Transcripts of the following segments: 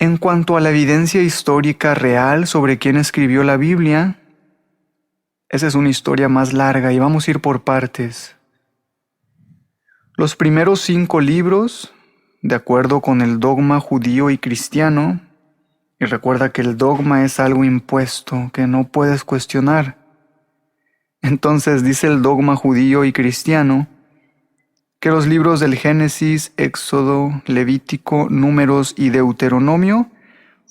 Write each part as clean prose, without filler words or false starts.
En cuanto a la evidencia histórica real sobre quién escribió la Biblia, esa es una historia más larga y vamos a ir por partes. Los primeros 5 libros, de acuerdo con el dogma judío y cristiano, y recuerda que el dogma es algo impuesto que no puedes cuestionar. Entonces dice el dogma judío y cristiano que los libros del Génesis, Éxodo, Levítico, Números y Deuteronomio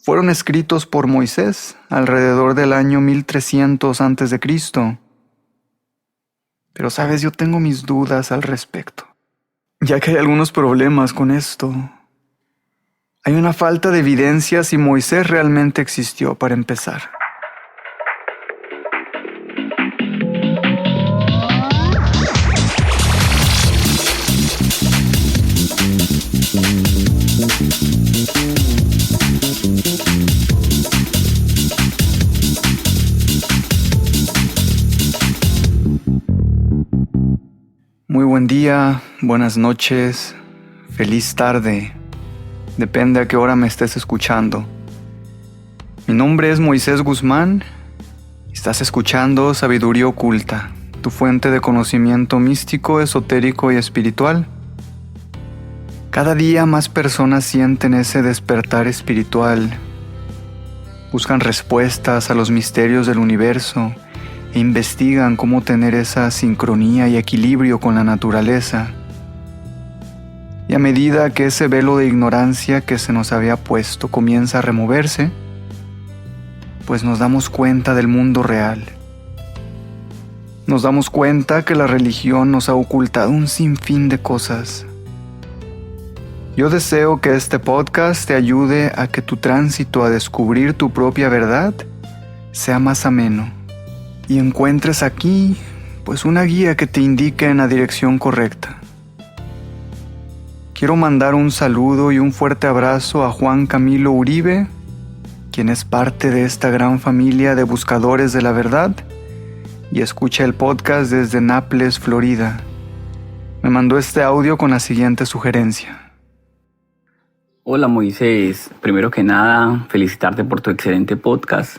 fueron escritos por Moisés alrededor del año 1300 a.C. Pero sabes, yo tengo mis dudas al respecto, ya que hay algunos problemas con esto. Hay una falta de evidencia si Moisés realmente existió, para empezar. Muy buen día, buenas noches, feliz tarde. Depende a qué hora me estés escuchando. Mi nombre es Moisés Guzmán y estás escuchando Sabiduría Oculta, tu fuente de conocimiento místico, esotérico y espiritual. Cada día más personas sienten ese despertar espiritual. Buscan respuestas a los misterios del universo e investigan cómo tener esa sincronía y equilibrio con la naturaleza. Y a medida que ese velo de ignorancia que se nos había puesto comienza a removerse, pues nos damos cuenta del mundo real. Nos damos cuenta que la religión nos ha ocultado un sinfín de cosas. Yo deseo que este podcast te ayude a que tu tránsito a descubrir tu propia verdad sea más ameno y encuentres aquí, pues, una guía que te indique en la dirección correcta. Quiero mandar un saludo y un fuerte abrazo a Juan Camilo Uribe, quien es parte de esta gran familia de buscadores de la verdad y escucha el podcast desde Naples, Florida. Me mandó este audio con la siguiente sugerencia. Hola Moisés, primero que nada felicitarte por tu excelente podcast.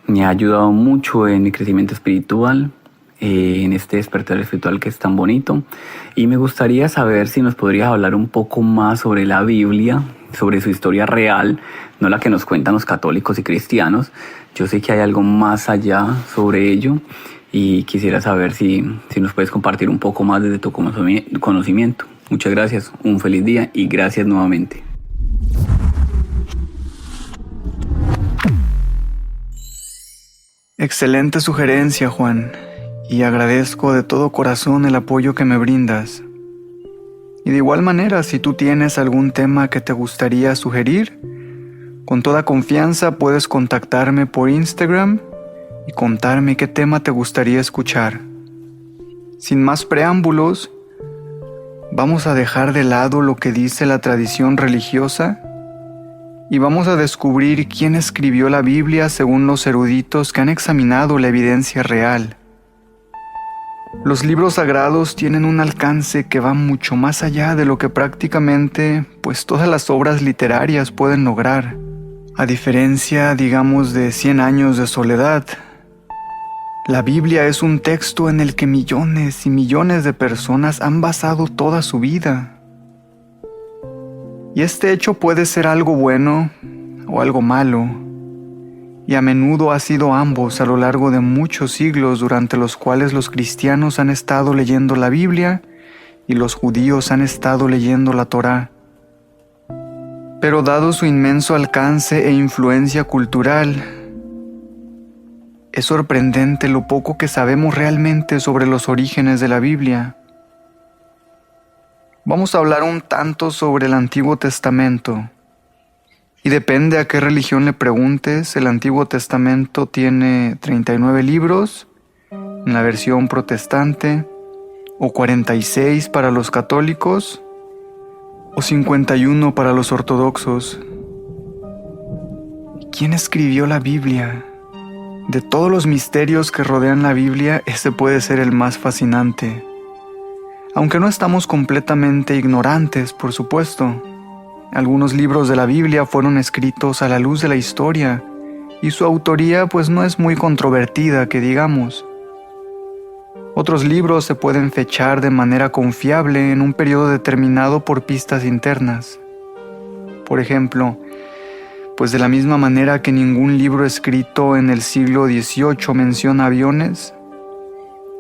Me ha ayudado mucho en mi crecimiento espiritual, en este despertar espiritual que es tan bonito, y me gustaría saber si nos podrías hablar un poco más sobre la Biblia, sobre su historia real, no la que nos cuentan los católicos y cristianos. Yo sé que hay algo más allá sobre ello y quisiera saber si nos puedes compartir un poco más desde tu conocimiento. Muchas gracias, un feliz día y gracias nuevamente. Excelente sugerencia, Juan, y agradezco de todo corazón el apoyo que me brindas. Y de igual manera, si tú tienes algún tema que te gustaría sugerir, con toda confianza puedes contactarme por Instagram y contarme qué tema te gustaría escuchar. Sin más preámbulos, vamos a dejar de lado lo que dice la tradición religiosa y vamos a descubrir quién escribió la Biblia según los eruditos que han examinado la evidencia real. Los libros sagrados tienen un alcance que va mucho más allá de lo que prácticamente, pues, todas las obras literarias pueden lograr. A diferencia, digamos, de 100 años de soledad, la Biblia es un texto en el que millones y millones de personas han basado toda su vida. Y este hecho puede ser algo bueno o algo malo, y a menudo ha sido ambos a lo largo de muchos siglos durante los cuales los cristianos han estado leyendo la Biblia y los judíos han estado leyendo la Torá. Pero dado su inmenso alcance e influencia cultural, es sorprendente lo poco que sabemos realmente sobre los orígenes de la Biblia. Vamos a hablar un tanto sobre el Antiguo Testamento. Y depende a qué religión le preguntes, el Antiguo Testamento tiene 39 libros en la versión protestante, o 46 para los católicos, o 51 para los ortodoxos. ¿Quién escribió la Biblia? De todos los misterios que rodean la Biblia, ese puede ser el más fascinante. Aunque no estamos completamente ignorantes, por supuesto. Algunos libros de la Biblia fueron escritos a la luz de la historia y su autoría pues no es muy controvertida, que digamos. Otros libros se pueden fechar de manera confiable en un periodo determinado por pistas internas. Por ejemplo, pues de la misma manera que ningún libro escrito en el siglo XVIII menciona aviones,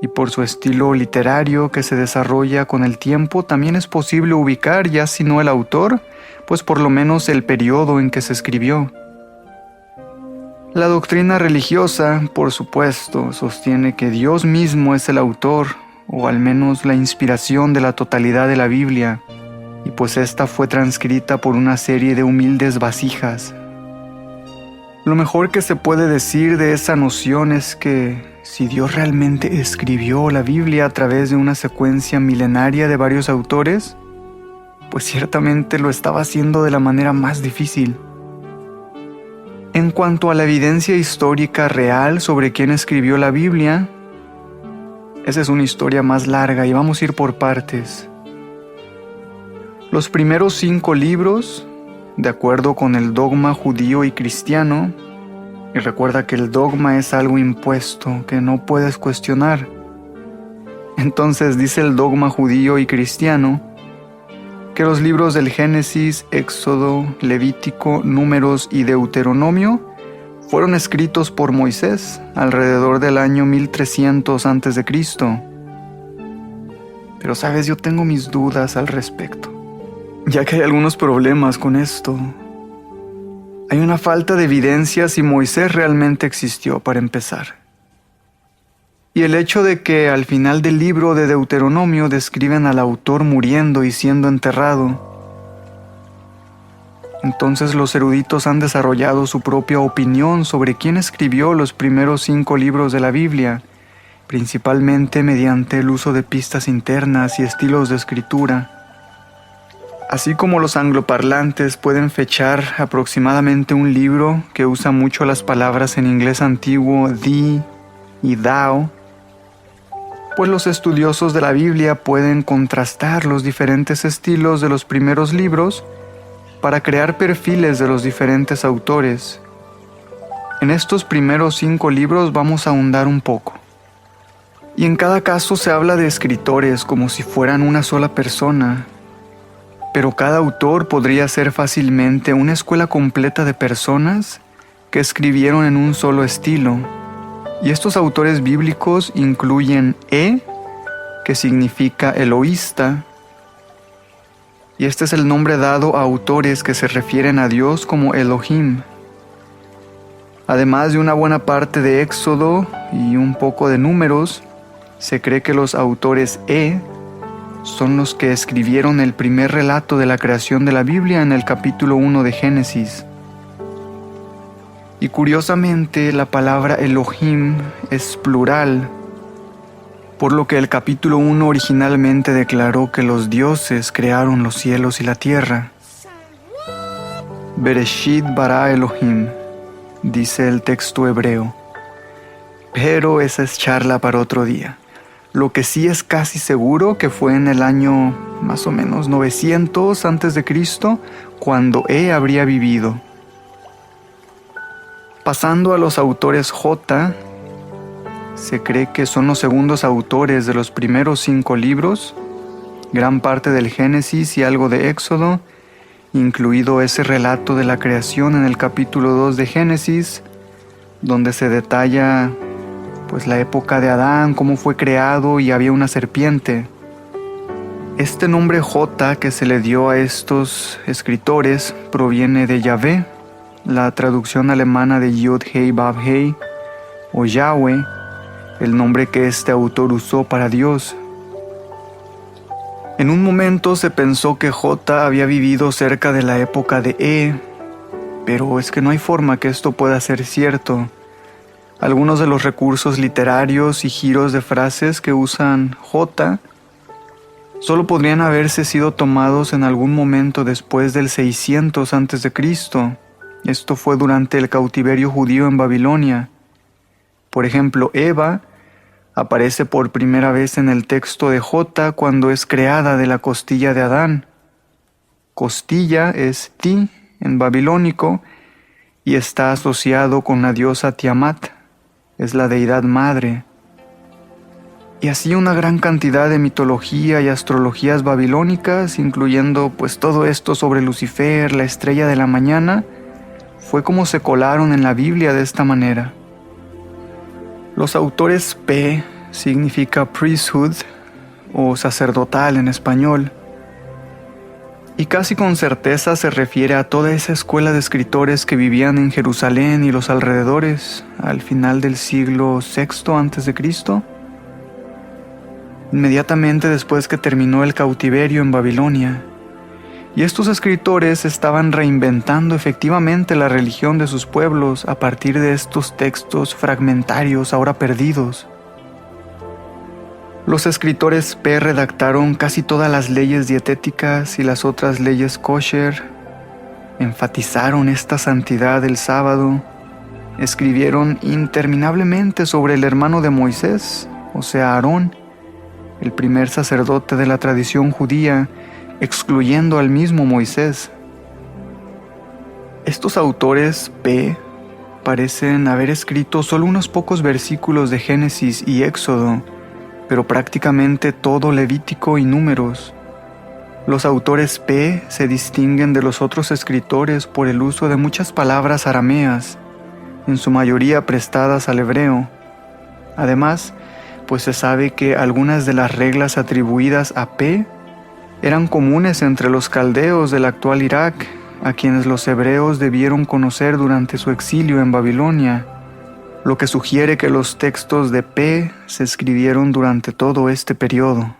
y por su estilo literario que se desarrolla con el tiempo, también es posible ubicar, ya si no el autor, pues por lo menos el periodo en que se escribió. La doctrina religiosa, por supuesto, sostiene que Dios mismo es el autor, o al menos la inspiración de la totalidad de la Biblia, y pues esta fue transcrita por una serie de humildes vasijas. Lo mejor que se puede decir de esa noción es que si Dios realmente escribió la Biblia a través de una secuencia milenaria de varios autores, pues ciertamente lo estaba haciendo de la manera más difícil. En cuanto a la evidencia histórica real sobre quién escribió la Biblia, esa es una historia más larga y vamos a ir por partes. Los primeros 5 libros, de acuerdo con el dogma judío y cristiano, y recuerda que el dogma es algo impuesto que no puedes cuestionar. Entonces dice el dogma judío y cristiano que los libros del Génesis, Éxodo, Levítico, Números y Deuteronomio fueron escritos por Moisés alrededor del año 1300 a.C. Pero sabes, yo tengo mis dudas al respecto, ya que hay algunos problemas con esto. Hay una falta de evidencia si Moisés realmente existió, para empezar. Y el hecho de que al final del libro de Deuteronomio describen al autor muriendo y siendo enterrado. Entonces los eruditos han desarrollado su propia opinión sobre quién escribió los primeros 5 libros de la Biblia, principalmente mediante el uso de pistas internas y estilos de escritura. Así como los angloparlantes pueden fechar aproximadamente un libro que usa mucho las palabras en inglés antiguo thee y thou, pues los estudiosos de la Biblia pueden contrastar los diferentes estilos de los primeros libros para crear perfiles de los diferentes autores. En estos primeros 5 libros vamos a ahondar un poco. Y en cada caso se habla de escritores como si fueran una sola persona, pero cada autor podría ser fácilmente una escuela completa de personas que escribieron en un solo estilo. Y estos autores bíblicos incluyen que significa eloísta, y este es el nombre dado a autores que se refieren a Dios como Elohim. Además de una buena parte de Éxodo y un poco de Números, se cree que los autores son los que escribieron el primer relato de la creación de la Biblia en el capítulo 1 de Génesis. Y curiosamente, la palabra Elohim es plural, por lo que el capítulo 1 originalmente declaró que los dioses crearon los cielos y la tierra. Bereshit bara Elohim, dice el texto hebreo. Pero esa es charla para otro día. Lo que sí es casi seguro que fue en el año más o menos 900 a.C., cuando habría vivido. Pasando a los autores J, se cree que son los segundos autores de los primeros 5 libros, gran parte del Génesis y algo de Éxodo, incluido ese relato de la creación en el capítulo 2 de Génesis, donde se detalla pues la época de Adán, cómo fue creado y había una serpiente. Este nombre J que se le dio a estos escritores proviene de Yahvé, la traducción alemana de Yod-Heh-Vav-Heh, o Yahweh, el nombre que este autor usó para Dios. En un momento se pensó que J había vivido cerca de la época de pero es que no hay forma que esto pueda ser cierto. Algunos de los recursos literarios y giros de frases que usan J solo podrían haberse sido tomados en algún momento después del 600 a.C. Esto fue durante el cautiverio judío en Babilonia. Por ejemplo, Eva aparece por primera vez en el texto de J cuando es creada de la costilla de Adán. costilla es Ti en babilónico y está asociado con la diosa Tiamat, es la deidad madre. Y así una gran cantidad de mitología y astrologías babilónicas, incluyendo pues todo esto sobre Lucifer, la estrella de la mañana, fue como se colaron en la Biblia de esta manera. Los autores P significa priesthood o sacerdotal en español, y casi con certeza se refiere a toda esa escuela de escritores que vivían en Jerusalén y los alrededores al final del siglo VI a.C., inmediatamente después que terminó el cautiverio en Babilonia. Y estos escritores estaban reinventando efectivamente la religión de sus pueblos a partir de estos textos fragmentarios ahora perdidos. Los escritores P redactaron casi todas las leyes dietéticas y las otras leyes kosher, enfatizaron esta santidad del sábado, escribieron interminablemente sobre el hermano de Moisés, o sea, Aarón, el primer sacerdote de la tradición judía, excluyendo al mismo Moisés. Estos autores P parecen haber escrito solo unos pocos versículos de Génesis y Éxodo, pero prácticamente todo Levítico y Números. Los autores P se distinguen de los otros escritores por el uso de muchas palabras arameas, en su mayoría prestadas al hebreo. Además, pues se sabe que algunas de las reglas atribuidas a P eran comunes entre los caldeos del actual Irak, a quienes los hebreos debieron conocer durante su exilio en Babilonia, lo que sugiere que los textos de P se escribieron durante todo este periodo.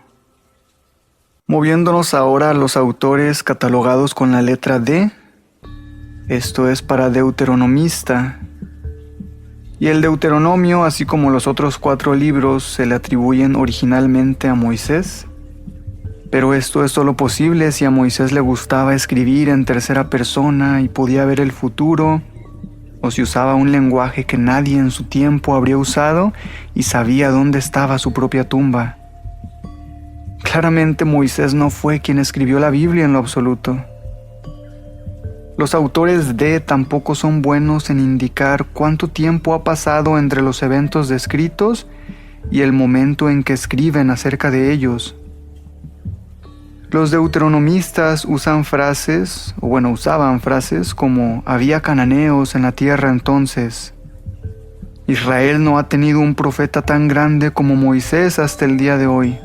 Moviéndonos ahora a los autores catalogados con la letra D, esto es para deuteronomista, y el Deuteronomio, así como los otros 4 libros, se le atribuyen originalmente a Moisés, pero esto es solo posible si a Moisés le gustaba escribir en tercera persona y podía ver el futuro, o si usaba un lenguaje que nadie en su tiempo habría usado y sabía dónde estaba su propia tumba. Claramente Moisés no fue quien escribió la Biblia en lo absoluto. Los autores D tampoco son buenos en indicar cuánto tiempo ha pasado entre los eventos descritos y el momento en que escriben acerca de ellos. Los deuteronomistas usaban frases como había cananeos en la tierra entonces. Israel no ha tenido un profeta tan grande como Moisés hasta el día de hoy.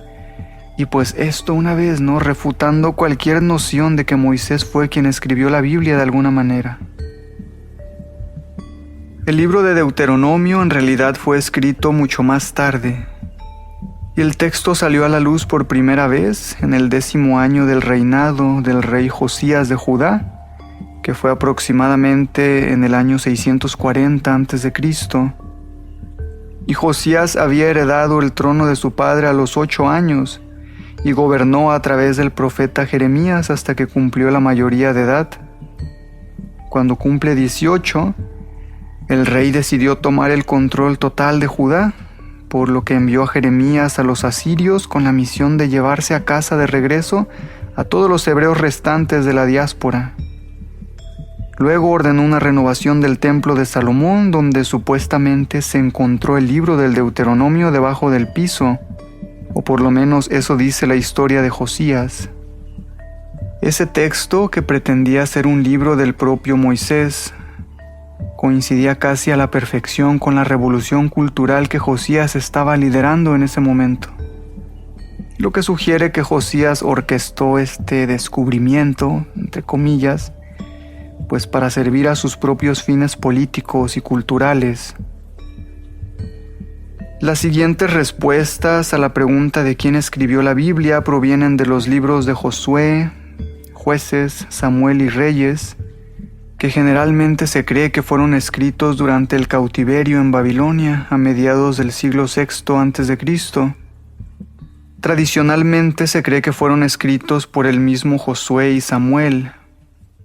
Y pues esto una vez, refutando cualquier noción de que Moisés fue quien escribió la Biblia de alguna manera. El libro de Deuteronomio en realidad fue escrito mucho más tarde. Y el texto salió a la luz por primera vez en el 10º año del reinado del rey Josías de Judá, que fue aproximadamente en el año 640 a.C. Y Josías había heredado el trono de su padre a los 8 años y gobernó a través del profeta Jeremías hasta que cumplió la mayoría de edad. Cuando cumple 18, el rey decidió tomar el control total de Judá, por lo que envió a Jeremías a los asirios con la misión de llevarse a casa de regreso a todos los hebreos restantes de la diáspora. Luego ordenó una renovación del templo de Salomón, donde supuestamente se encontró el libro del Deuteronomio debajo del piso, o por lo menos eso dice la historia de Josías. Ese texto, que pretendía ser un libro del propio Moisés, coincidía casi a la perfección con la revolución cultural que Josías estaba liderando en ese momento, lo que sugiere que Josías orquestó este descubrimiento, entre comillas, pues para servir a sus propios fines políticos y culturales. Las siguientes respuestas a la pregunta de quién escribió la Biblia provienen de los libros de Josué, Jueces, Samuel y Reyes, que generalmente se cree que fueron escritos durante el cautiverio en Babilonia a mediados del siglo VI a.C. Tradicionalmente se cree que fueron escritos por el mismo Josué y Samuel.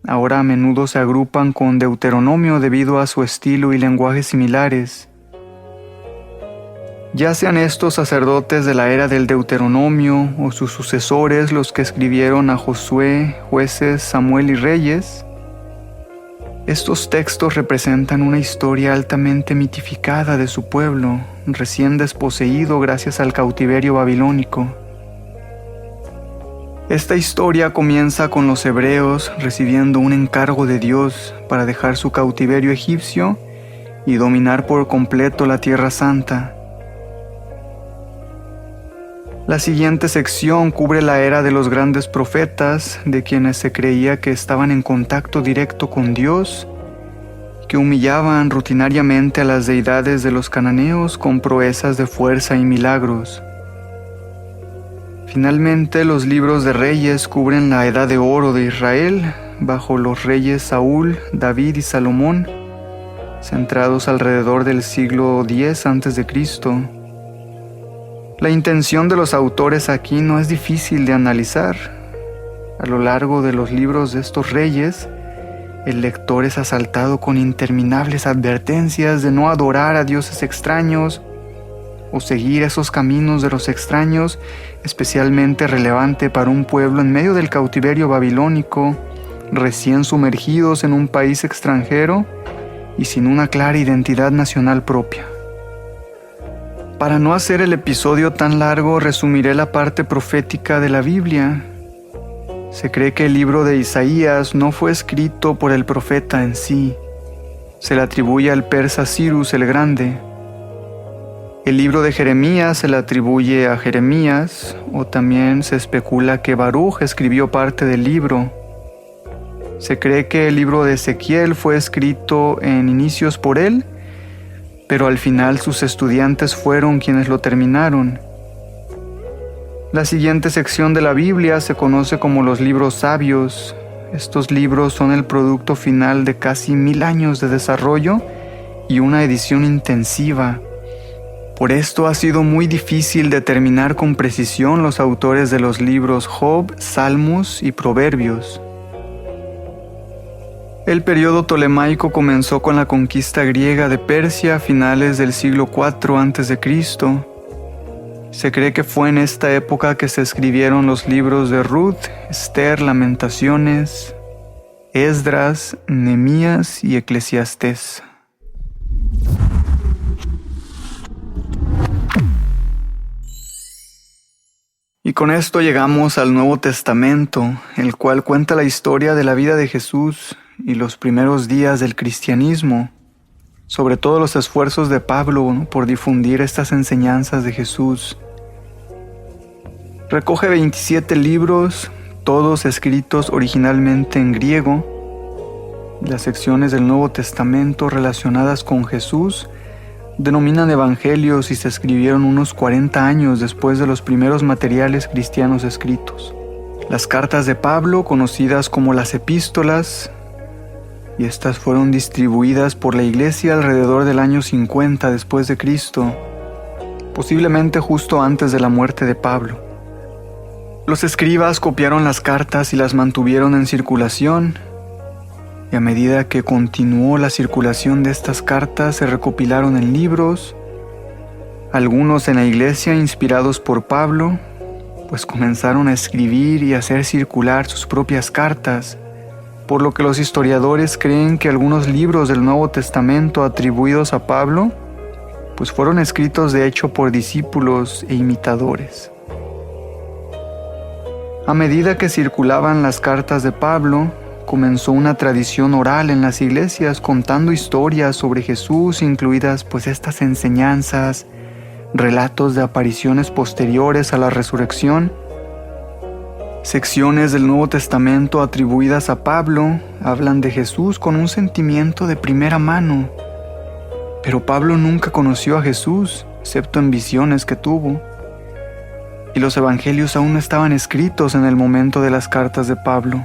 Ahora a menudo se agrupan con Deuteronomio debido a su estilo y lenguaje similares. Ya sean estos sacerdotes de la era del Deuteronomio o sus sucesores los que escribieron a Josué, Jueces, Samuel y Reyes, estos textos representan una historia altamente mitificada de su pueblo, recién desposeído gracias al cautiverio babilónico. Esta historia comienza con los hebreos recibiendo un encargo de Dios para dejar su cautiverio egipcio y dominar por completo la Tierra Santa. La siguiente sección cubre la era de los grandes profetas, de quienes se creía que estaban en contacto directo con Dios, que humillaban rutinariamente a las deidades de los cananeos con proezas de fuerza y milagros. Finalmente, los libros de Reyes cubren la edad de oro de Israel, bajo los reyes Saúl, David y Salomón, centrados alrededor del siglo X a.C. La intención de los autores aquí no es difícil de analizar. A lo largo de los libros de estos reyes, el lector es asaltado con interminables advertencias de no adorar a dioses extraños o seguir esos caminos de los extraños, especialmente relevante para un pueblo en medio del cautiverio babilónico, recién sumergidos en un país extranjero y sin una clara identidad nacional propia. Para no hacer el episodio tan largo, resumiré la parte profética de la Biblia. Se cree que el libro de Isaías no fue escrito por el profeta en sí. Se le atribuye al persa Cyrus el Grande. El libro de Jeremías se le atribuye a Jeremías, o también se especula que Baruch escribió parte del libro. Se cree que el libro de Ezequiel fue escrito en inicios por él, pero al final sus estudiantes fueron quienes lo terminaron. La siguiente sección de la Biblia se conoce como los libros sabios. Estos libros son el producto final de casi 1000 años de desarrollo y una edición intensiva. Por esto ha sido muy difícil determinar con precisión los autores de los libros Job, Salmos y Proverbios. El periodo tolemaico comenzó con la conquista griega de Persia a finales del siglo IV a.C. Se cree que fue en esta época que se escribieron los libros de Ruth, Esther, Lamentaciones, Esdras, Nehemías y Eclesiastés. Y con esto llegamos al Nuevo Testamento, el cual cuenta la historia de la vida de Jesús y los primeros días del cristianismo, sobre todo los esfuerzos de Pablo por difundir estas enseñanzas de Jesús. Recoge 27 libros, todos escritos originalmente en griego. Las secciones del Nuevo Testamento relacionadas con Jesús denominan evangelios y se escribieron unos 40 años después de los primeros materiales cristianos escritos. Las cartas de Pablo, conocidas como las epístolas, y estas fueron distribuidas por la iglesia alrededor del año 50 después de Cristo, posiblemente justo antes de la muerte de Pablo. Los escribas copiaron las cartas y las mantuvieron en circulación, y a medida que continuó la circulación de estas cartas se recopilaron en libros, algunos en la iglesia inspirados por Pablo, pues comenzaron a escribir y hacer circular sus propias cartas, por lo que los historiadores creen que algunos libros del Nuevo Testamento atribuidos a Pablo, pues fueron escritos de hecho por discípulos e imitadores. A medida que circulaban las cartas de Pablo, comenzó una tradición oral en las iglesias contando historias sobre Jesús, incluidas pues estas enseñanzas, relatos de apariciones posteriores a la resurrección. Secciones del Nuevo Testamento atribuidas a Pablo hablan de Jesús con un sentimiento de primera mano. Pero Pablo nunca conoció a Jesús, excepto en visiones que tuvo. Y los evangelios aún no estaban escritos en el momento de las cartas de Pablo.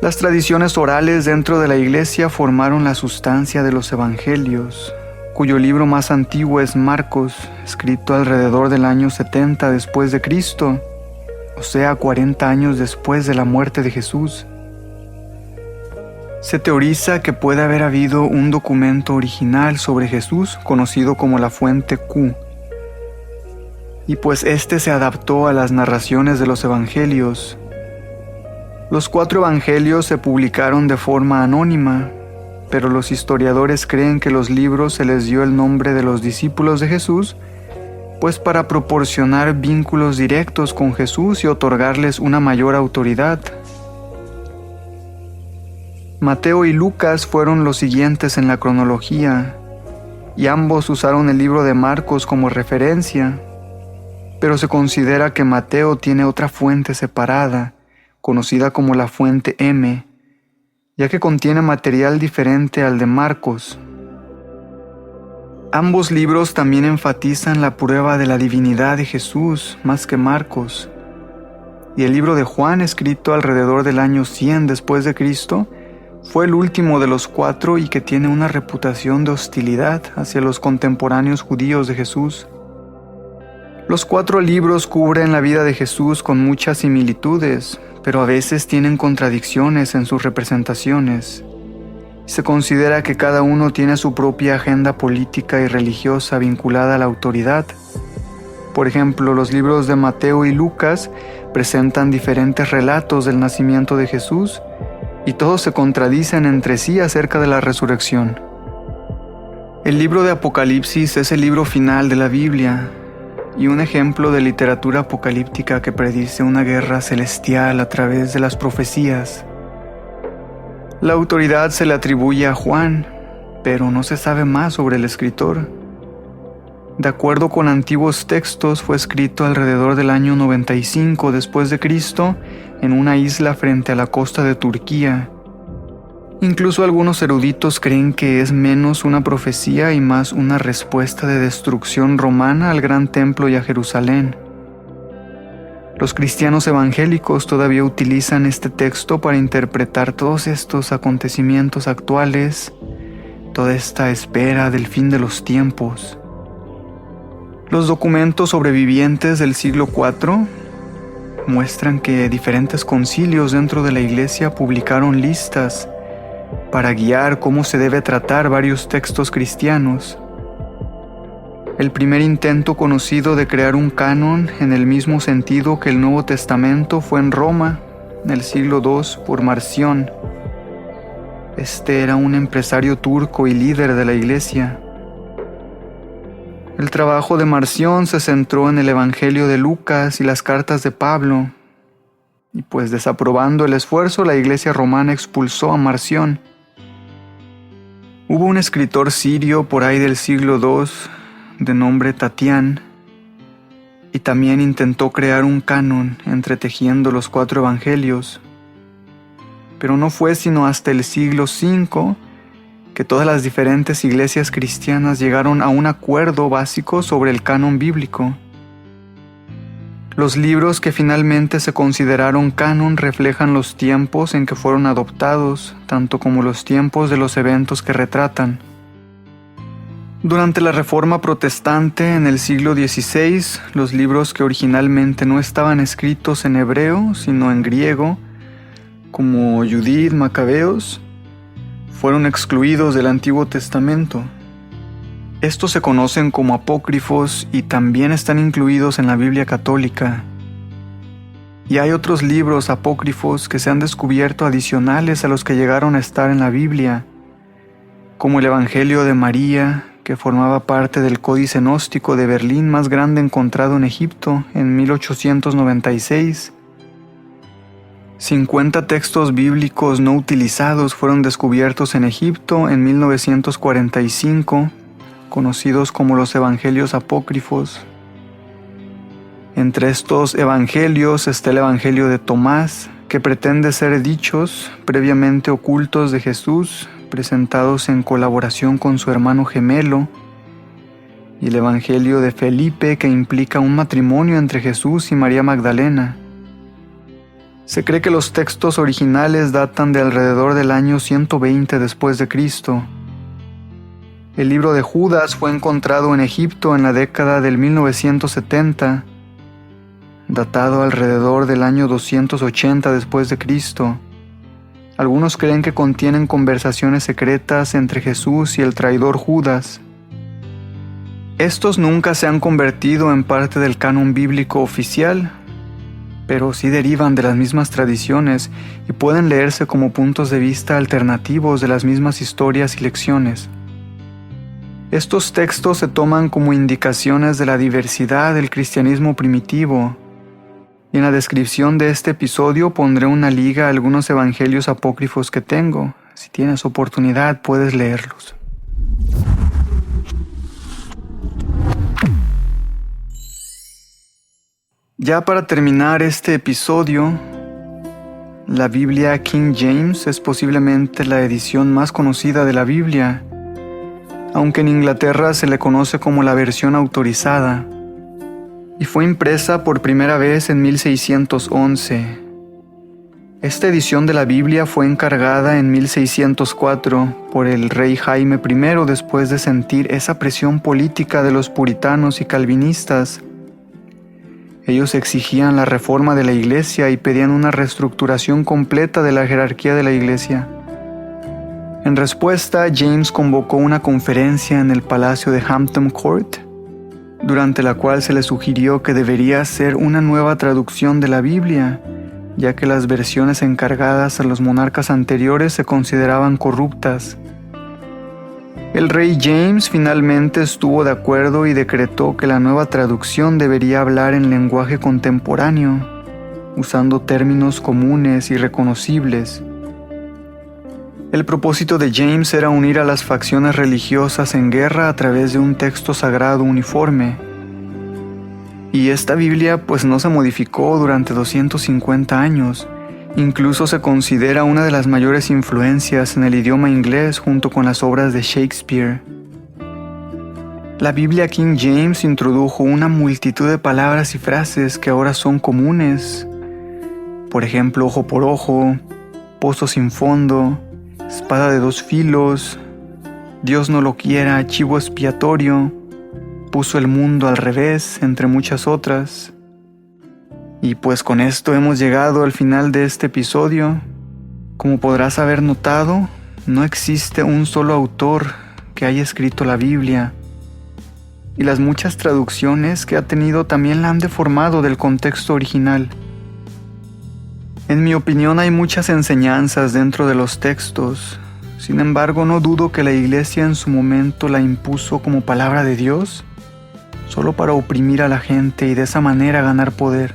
Las tradiciones orales dentro de la iglesia formaron la sustancia de los evangelios, cuyo libro más antiguo es Marcos, escrito alrededor del año 70 después de Cristo, o sea 40 años después de la muerte de Jesús. Se teoriza que puede haber habido un documento original sobre Jesús conocido como la Fuente Q, y pues este se adaptó a las narraciones de los evangelios. Los 4 evangelios se publicaron de forma anónima, pero los historiadores creen que los libros se les dio el nombre de los discípulos de Jesús, pues para proporcionar vínculos directos con Jesús y otorgarles una mayor autoridad. Mateo y Lucas fueron los siguientes en la cronología, y ambos usaron el libro de Marcos como referencia, pero se considera que Mateo tiene otra fuente separada, conocida como la fuente M, ya que contiene material diferente al de Marcos. Ambos libros también enfatizan la prueba de la divinidad de Jesús más que Marcos, y el libro de Juan, escrito alrededor del año 100 después de Cristo, fue el último de los 4 y que tiene una reputación de hostilidad hacia los contemporáneos judíos de Jesús. Los 4 libros cubren la vida de Jesús con muchas similitudes, pero a veces tienen contradicciones en sus representaciones. Se considera que cada uno tiene su propia agenda política y religiosa vinculada a la autoridad. Por ejemplo, los libros de Mateo y Lucas presentan diferentes relatos del nacimiento de Jesús, y todos se contradicen entre sí acerca de la resurrección. El libro de Apocalipsis es el libro final de la Biblia y un ejemplo de literatura apocalíptica que predice una guerra celestial a través de las profecías. La autoridad se le atribuye a Juan, pero no se sabe más sobre el escritor. De acuerdo con antiguos textos, fue escrito alrededor del año 95 después de Cristo en una isla frente a la costa de Turquía. Incluso algunos eruditos creen que es menos una profecía y más una respuesta de destrucción romana al gran templo y a Jerusalén. Los cristianos evangélicos todavía utilizan este texto para interpretar todos estos acontecimientos actuales, toda esta espera del fin de los tiempos. Los documentos sobrevivientes del siglo IV muestran que diferentes concilios dentro de la Iglesia publicaron listas para guiar cómo se debe tratar varios textos cristianos. El primer intento conocido de crear un canon en el mismo sentido que el Nuevo Testamento fue en Roma, en el siglo II, por Marción. Este era un empresario turco y líder de la Iglesia. El trabajo de Marción se centró en el Evangelio de Lucas y las cartas de Pablo, y pues desaprobando el esfuerzo, la Iglesia romana expulsó a Marción. Hubo un escritor sirio por ahí del siglo II, de nombre Tatián, y también intentó crear un canon entretejiendo los 4 evangelios. Pero no fue sino hasta el siglo V que todas las diferentes iglesias cristianas llegaron a un acuerdo básico sobre el canon bíblico. Los libros que finalmente se consideraron canon reflejan los tiempos en que fueron adoptados, tanto como los tiempos de los eventos que retratan. Durante la Reforma Protestante en el siglo XVI, los libros que originalmente no estaban escritos en hebreo, sino en griego, como Judith, Macabeos, fueron excluidos del Antiguo Testamento. Estos se conocen como apócrifos y también están incluidos en la Biblia católica. Y hay otros libros apócrifos que se han descubierto adicionales a los que llegaron a estar en la Biblia, como el Evangelio de María, que formaba parte del Códice Gnóstico de Berlín más grande encontrado en Egipto en 1896. 50 textos bíblicos no utilizados fueron descubiertos en Egipto en 1945, conocidos como los Evangelios Apócrifos. Entre estos evangelios está el Evangelio de Tomás, que pretende ser dichos previamente ocultos de Jesús, presentados en colaboración con su hermano gemelo, y el Evangelio de Felipe, que implica un matrimonio entre Jesús y María Magdalena. Se cree que los textos originales datan de alrededor del año 120 después de Cristo. El libro de Judas fue encontrado en Egipto en la década del 1970, datado alrededor del año 280 después de Cristo. Algunos creen que contienen conversaciones secretas entre Jesús y el traidor Judas. Estos nunca se han convertido en parte del canon bíblico oficial, pero sí derivan de las mismas tradiciones y pueden leerse como puntos de vista alternativos de las mismas historias y lecciones. Estos textos se toman como indicaciones de la diversidad del cristianismo primitivo. Y en la descripción de este episodio pondré una liga a algunos evangelios apócrifos que tengo. Si tienes oportunidad, puedes leerlos. Ya para terminar este episodio, la Biblia King James es posiblemente la edición más conocida de la Biblia, aunque en Inglaterra se le conoce como la versión autorizada, y fue impresa por primera vez en 1611. Esta edición de la Biblia fue encargada en 1604 por el rey Jaime I después de sentir esa presión política de los puritanos y calvinistas. Ellos exigían la reforma de la Iglesia y pedían una reestructuración completa de la jerarquía de la Iglesia. En respuesta, James convocó una conferencia en el Palacio de Hampton Court, durante la cual se le sugirió que debería hacer una nueva traducción de la Biblia, ya que las versiones encargadas a los monarcas anteriores se consideraban corruptas. El rey James finalmente estuvo de acuerdo y decretó que la nueva traducción debería hablar en lenguaje contemporáneo, usando términos comunes y reconocibles. El propósito de James era unir a las facciones religiosas en guerra a través de un texto sagrado uniforme. Y esta Biblia pues no se modificó durante 250 años. Incluso se considera una de las mayores influencias en el idioma inglés junto con las obras de Shakespeare. La Biblia King James introdujo una multitud de palabras y frases que ahora son comunes. Por ejemplo, ojo por ojo, pozo sin fondo, espada de dos filos, Dios no lo quiera, chivo expiatorio, puso el mundo al revés, entre muchas otras. Y pues con esto hemos llegado al final de este episodio. Como podrás haber notado, no existe un solo autor que haya escrito la Biblia. Y las muchas traducciones que ha tenido también la han deformado del contexto original. En mi opinión hay muchas enseñanzas dentro de los textos. Sin embargo, no dudo que la Iglesia en su momento la impuso como palabra de Dios, solo para oprimir a la gente y de esa manera ganar poder.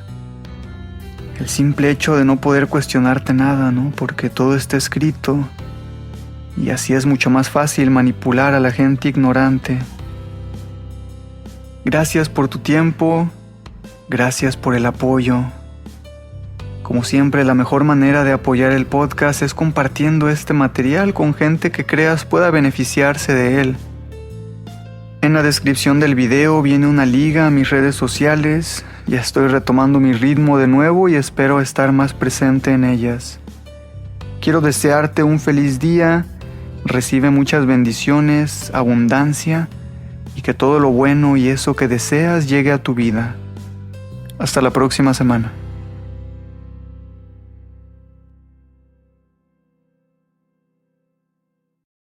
El simple hecho de no poder cuestionarte nada, ¿no? Porque todo está escrito y así es mucho más fácil manipular a la gente ignorante. Gracias por tu tiempo, gracias por el apoyo. Como siempre, la mejor manera de apoyar el podcast es compartiendo este material con gente que creas pueda beneficiarse de él. En la descripción del video viene una liga a mis redes sociales. Ya estoy retomando mi ritmo de nuevo y espero estar más presente en ellas. Quiero desearte un feliz día, recibe muchas bendiciones, abundancia y que todo lo bueno y eso que deseas llegue a tu vida. Hasta la próxima semana.